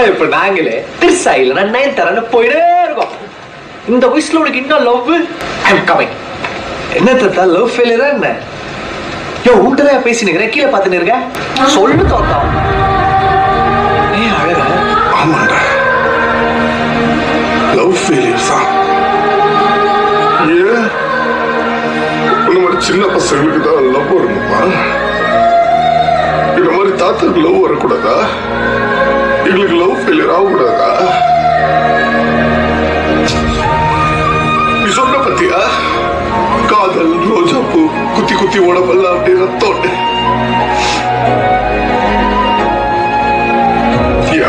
ஆனா இப்ப நாங்களே திருசா இல்ல நைன் தரன்னு போயிட்டே இருக்கோம். இந்த வயசுல உனக்கு இன்னும் லவ் ஐ அம் கமிங். என்ன தாத்தா லவ் ஃபெயிலியரா என்ன? யோ உன்கிட்ட பேசினுக்கிறேன், கீழே பார்த்துன்னு இருக்க. சொல்லு தாத்தா. நீ அழக. ஆமாண்டா, லவ் ஃபெயிலியர் தான். ஏன் இந்த மாதிரி சின்ன பசங்களுக்கு தான் லவ் வருமா? இந்த மாதிரி தாத்தாக்கு லவ் வரக்கூடாதா? எங்களுக்கு லவ் ஃபெயிலியர் ஆகக்கூடாதா? நீ சொன்ன பத்தியா காதல் ரோஜா பூ குத்தி குத்தி உடம்பல்ல அப்படி ரத்தோட்டு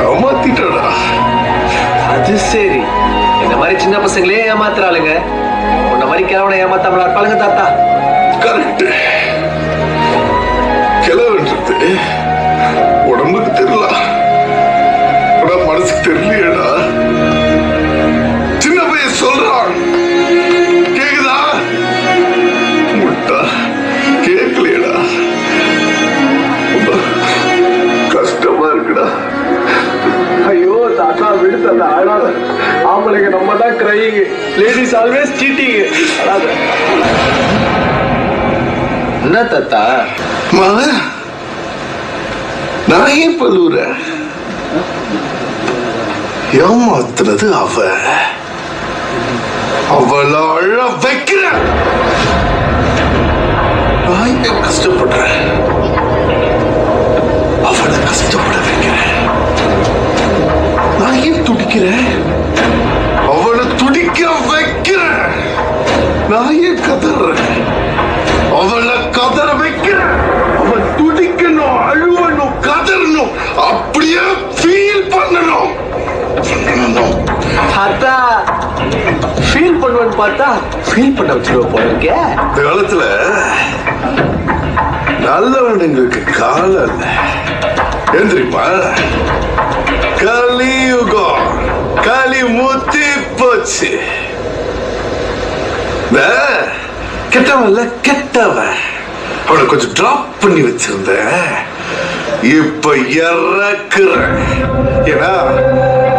ஏமாத்திட்டா. அது சரி, இந்த மாதிரி சின்ன பசங்களே ஏமாத்துறாளுங்க. உன்ன மாதிரி கிழவனை ஏமாத்தாமலா இருப்பாளுங்க தாத்தா. கரெக்ட். கிழவன்றது உடம்புக்கு தெரியல, மனசுக்கு தெரியலையடா. சின்ன பையன் சொல்றான், கேக்குதா? முட்டா கேட்கலையடா. கஷ்டமா இருக்குடா. ஐயோ தாத்தா விடு தாத்தா, அழாத. ஆம்பளைங்க நம்ம தான் கிரையிங், லேடிஸ் ஆல்வேஸ் சீட்டிங். அழாத. என்ன தாத்தா? நான் ஏன் பல்லுற? ஏமாத்துறது அவளை அழ வைக்கிற. நான் ஏன் கஷ்டப்படுறேன்? அவளை கஷ்டப்பட வைக்கிறேன். நான் ஏன் துடிக்கிறேன்? அவளை துடிக்க வைக்கிறேன். நான் ஏன் கதறேன்? அவளை கதற வைக்கிறேன். அவன் துடிக்கணும், அழுவணும், கதறணும், அப்படியே ஃபீல் பண்ணணும். தாத்தா ஃபீல் பண்ணுவேன்னு பார்த்தா ஃபீல் பண்ண வச்சிருவ போல இருக்கே. இந்த காலத்துல நல்லவனுங்களுக்கு காலம் இல்ல. ஏன் தெரியுமா? கலியுகம், களி முத்தி போச்சு. கெட்டவன்ல கெட்டவன் அவனை கொஞ்சம் டிராப் பண்ணி வச்சிருந்த, இப்ப இறக்குற. ஏன்னா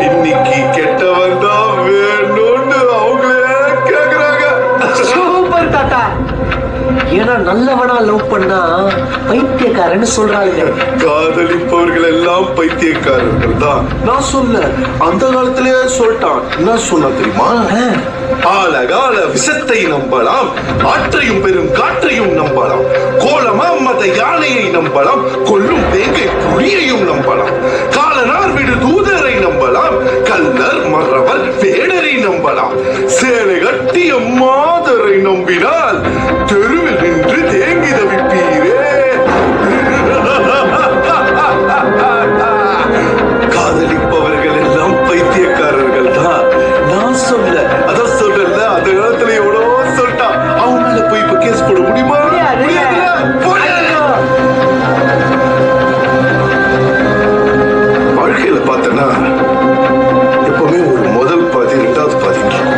இன்னைக்கு கெட்டவன் தான் வேணும்னு அவங்களே கேக்குறாங்க. சூப்பர் தாத்தா. ஏன்னா நல்லவனா லவ் பண்ணா பைத்தியக்காரன்னு சொல்றாங்க. காதலிப்பவர்கள் எல்லாம் பைத்தியக்காரர்கள் தான். நான் சொல்ல, அந்த காலத்திலேயே சொல்லிட்டான். என்ன சொன்னா தெரியுமா? ஆலகால விஷத்தை நம்பலாம், ஆற்றையும் பெரும் காற்றையும் நம்பலாம், கோலமா மத யானையை நம்பலாம், கொல்லும் வேங்கை புலியையும் நம்பலாம், காலனார் வீடு தூதரை நம்பலாம், கல்லர் மறவர் வேடரை நம்பலாம், சேலை கட்டிய மாதரை நம்பினால் தெருவில் நின்று தேங்கி தவிப்பீரே. காதலிப்பவர்கள் எல்லாம் பைத்தியக்காரர்கள் தான். நான் சொல்ல, அதான் சொல்றல, அந்த காலத்துல எவ்வளவோ சொல்லிட்டா. அவங்க மேல போய் இப்ப கேஸ் போட முடியுமா? வாழ்க்கையில பார்த்தனா எப்பவுமே ஒரு முதல் பாதி இரண்டாவது பாதி இருக்கும்.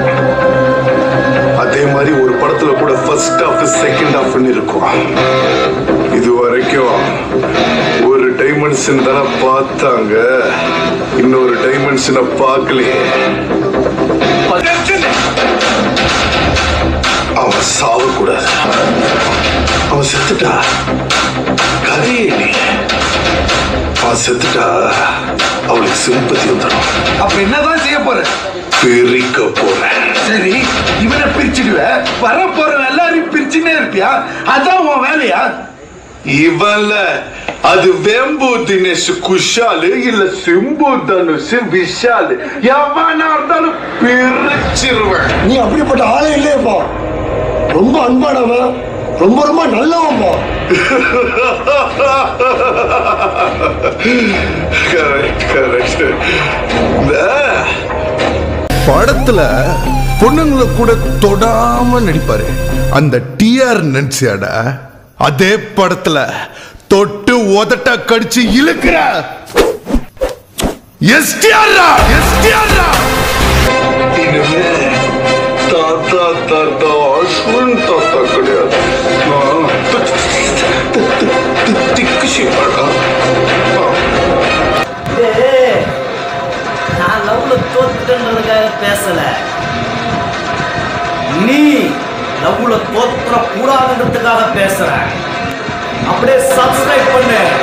அதே மாதிரி ஒரு படத்துல கூட ஃபர்ஸ்ட் ஹாஃப் செகண்ட் ஹாஃப் இருக்கும். இது வரைக்கும் ஒரு டைமென்ஷன் தானே பார்த்தாங்க, இன்னொரு டைமென்ஷனை பார்க்கலையே. அவன் சாவக்கூடாது. அவன் செத்துட்டா கதையே இல்லையே. அவன் செத்துட்டா அவளுக்கு சிம்பத்தி வந்துடும். அப்ப என்னதான் செய்ய போற? பிரிக்க போறேன். சரி, இவனை பிரிச்சுடுவ, வர போற எல்லாரையும் பிரிச்சுன்னே இருப்பியா? அதான் உன் வேலையா? இவன்ல அது வேம்பு தினேஷ் குஷாலு இல்ல சிம்பு தனுஷ் விஷாலு எவனா இருந்தாலும் பிரிச்சிருவேன். நீ அப்படிப்பட்ட ஆளே இல்லையப்பா. ரொம்ப அன்பானவன், ரொம்ப ரொம்ப நல்லவன்பா. Correct correct. படத்துல பொண்ணுங்களை கூட தொடாம நடிப்பாரு அந்த டிஆர் நினைச்சாடா. அதே படத்துல தொட்டு உதட்ட கடிச்சு இழுக்கிற எஸ்டிஆர்ரா. இனிமே தாத்தா தாத்தா அஸ்வின் தாத்தா கிடையாது, திக்கு சிவாடா. பேசல. நீ லவ்ல தோற்ற கூடாதுன்றதுக்காக பேசுற. அப்படியே சப்ஸ்கிரைப் பண்ணு.